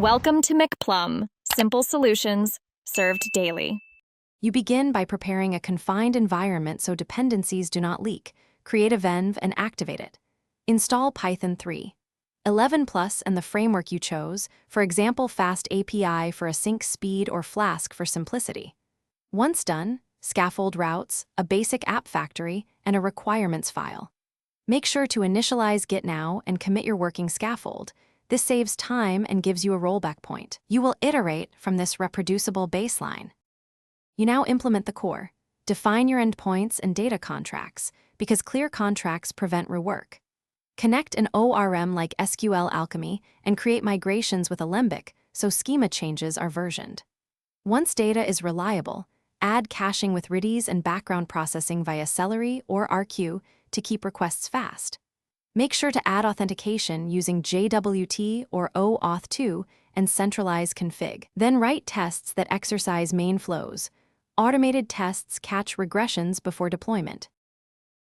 Welcome to McPlum, simple solutions served daily. You begin by preparing a confined environment so dependencies do not leak. Create a venv and activate it. Install Python 3. 11 Plus and the framework you chose, for example Fast API for async speed or Flask for simplicity. Once done, scaffold routes, a basic app factory, and a requirements file. Make sure to initialize Git now and commit your working scaffold. This saves time and gives you a rollback point. You will iterate from this reproducible baseline. You now implement the core. Define your endpoints and data contracts, because clear contracts prevent rework. Connect an ORM like SQL Alchemy and create migrations with Alembic so schema changes are versioned. Once data is reliable, add caching with Redis and background processing via Celery or RQ to keep requests fast. Make sure to add authentication using JWT or OAuth2 and centralize config. Then write tests that exercise main flows. Automated tests catch regressions before deployment.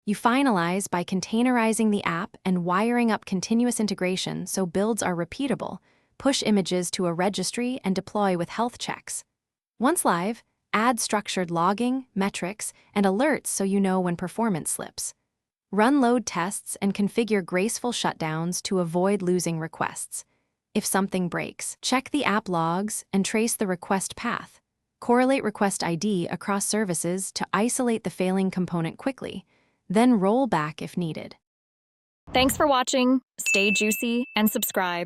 You finalize by containerizing the app and wiring up continuous integration so builds are repeatable. Push images to a registry and deploy with health checks. Once live, add structured logging, metrics, and alerts so you know when performance slips. Run load tests and configure graceful shutdowns to avoid losing requests. If something breaks, check the app logs and trace the request path. Correlate request ID across services to isolate the failing component quickly, then roll back if needed. Thanks for watching. Stay juicy and subscribe.